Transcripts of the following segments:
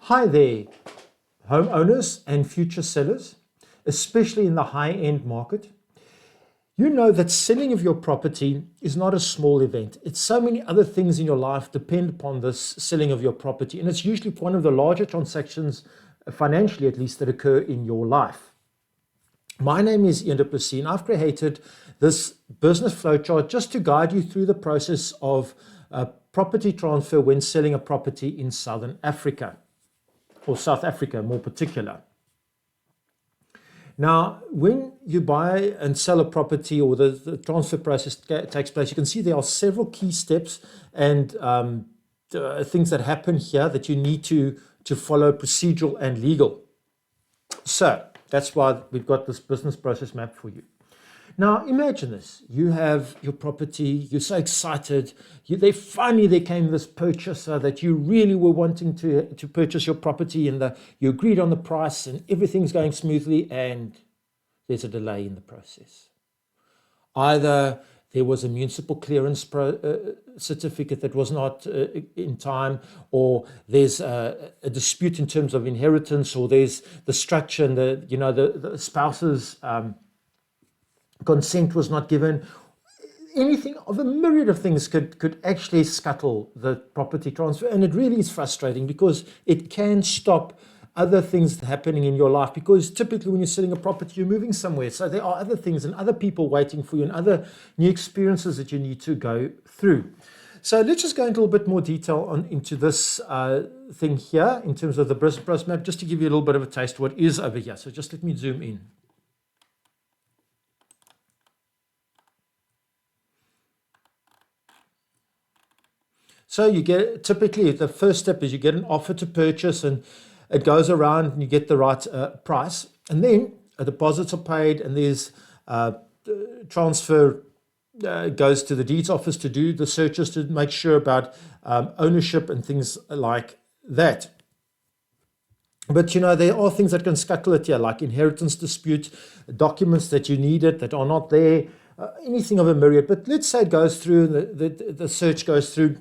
Hi there, homeowners and future sellers, especially in the high-end market. You know that selling of your property is not a small event. It's so many other things in your life depend upon this selling of your property, and it's usually one of the larger transactions, financially at least, that occur in your life. My name is Ian Duplessis, and I've created this business flowchart just to guide you through the process of property transfer when selling a property in Southern Africa, or South Africa more particular. Now, when you buy and sell a property, or the transfer process takes place, you can see there are several key steps and things that happen here that you need to follow, procedural and legal. So that's why we've got this business process map for you. Now, imagine this. You have your property, you're so excited. There came this purchaser that you really were wanting to purchase your property, and you agreed on the price and everything's going smoothly, and there's a delay in the process. Either there was a municipal clearance certificate that was not in time, or there's a dispute in terms of inheritance, or there's the structure and the spouse's consent was not given. Anything of a myriad of things could actually scuttle the property transfer, and it really is frustrating because it can stop other things happening in your life, because typically when you're selling a property, you're moving somewhere, so there are other things and other people waiting for you and other new experiences that you need to go through. So let's just go into a little bit more detail into this thing here in terms of the business process map, just to give you a little bit of a taste of what is over here. So just let me zoom in. So you get, typically the first step is you get an offer to purchase, and it goes around and you get the right price, and then deposits are paid, and there's transfer goes to the deeds office to do the searches to make sure about ownership and things like that. But there are things that can scuttle it here, like inheritance dispute, documents that you needed that are not there, anything of a myriad. But let's say it goes through, the search goes through.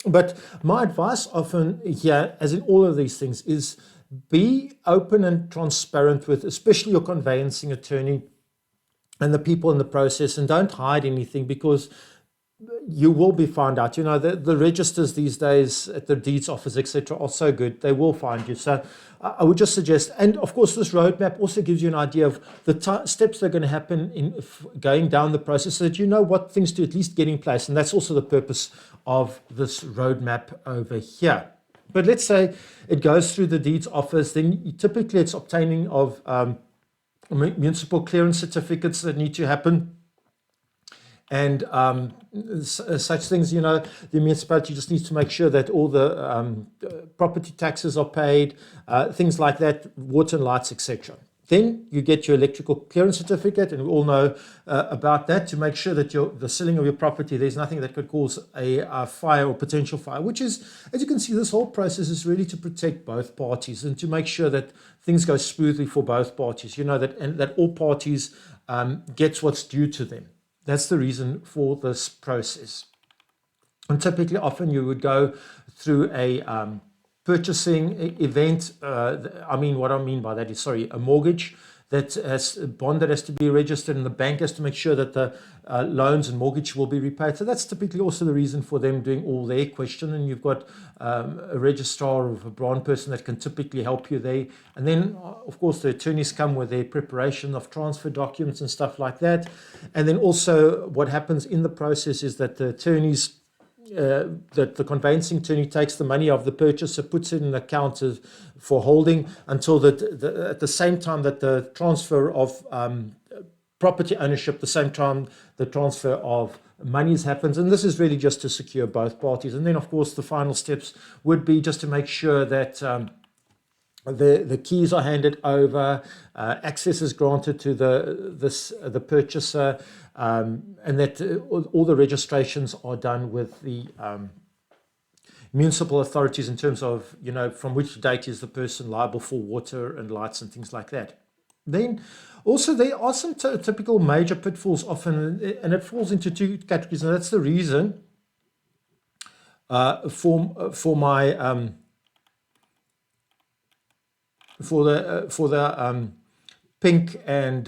But my advice often here, as in all of these things, is be open and transparent with especially your conveyancing attorney and the people in the process, and don't hide anything, because you will be found out. The registers these days at the deeds office, etc., are so good, they will find you. So I would just suggest, and of course this roadmap also gives you an idea of the steps that are going to happen in going down the process, so that you know what things to at least get in place. And that's also the purpose of this roadmap over here. But let's say it goes through the deeds office, then typically it's obtaining of municipal clearance certificates that need to happen. And such things, the municipality just needs to make sure that all the property taxes are paid, things like that, water and lights, etc. Then you get your electrical clearance certificate, and we all know about that, to make sure that the selling of your property, there's nothing that could cause a fire or potential fire, which is, as you can see, this whole process is really to protect both parties and to make sure that things go smoothly for both parties, and that all parties gets what's due to them. That's the reason for this process. And typically, often you would go through a purchasing event. What I mean by that is, a mortgage that has a bond that has to be registered, and the bank has to make sure that the loans and mortgage will be repaid. So that's typically also the reason for them doing all their question. And you've got a registrar or a bond person that can typically help you there. And then, of course, the attorneys come with their preparation of transfer documents and stuff like that. And then also what happens in the process is that the attorneys, that the conveyancing attorney takes the money of the purchaser, puts it in an account for holding until at the same time that the transfer of property ownership, the same time the transfer of monies happens. And this is really just to secure both parties. And then, of course, the final steps would be just to make sure that the keys are handed over, access is granted to the purchaser, and that all the registrations are done with the municipal authorities in terms of, from which date is the person liable for water and lights and things like that. Then also there are some typical major pitfalls often, and it falls into two categories, and that's the reason for my for the pink and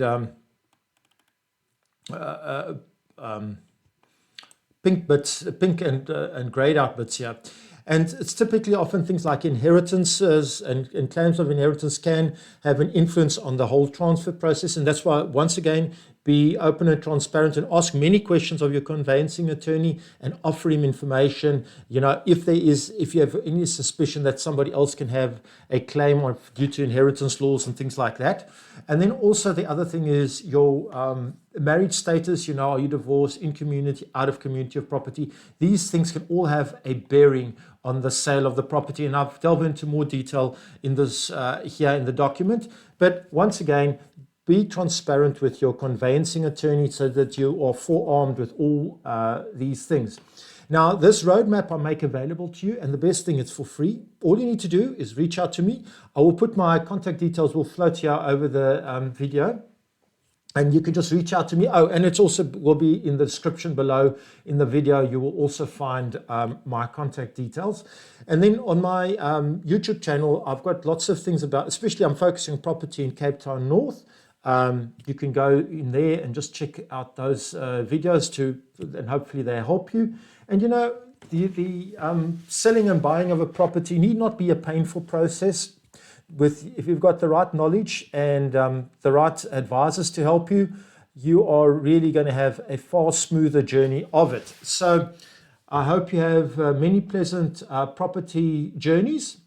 pink and grayed out bits here. And it's typically often things like inheritances and claims of inheritance can have an influence on the whole transfer process. And that's why, once again, be open and transparent and ask many questions of your conveyancing attorney and offer him information. You know, if you have any suspicion that somebody else can have a claim due to inheritance laws and things like that. And then also the other thing is your marriage status. You know, are you divorced, in community, out of community of property? These things can all have a bearing on the sale of the property. And I've delved into more detail in this here in the document. But once again, be transparent with your conveyancing attorney so that you are forearmed with all these things. Now, this roadmap I make available to you, and the best thing, it's for free. All you need to do is reach out to me. I will put my contact details, will float here over the video. And you can just reach out to me. Oh, and it's also will be in the description below in the video. You will also find my contact details. And then on my YouTube channel, I've got lots of things about, especially I'm focusing on property in Cape Town North. You can go in there and just check out those videos and hopefully they help you. And you know, the selling and buying of a property need not be a painful process. If you've got the right knowledge and the right advisors to help you, you are really going to have a far smoother journey of it. So I hope you have many pleasant property journeys,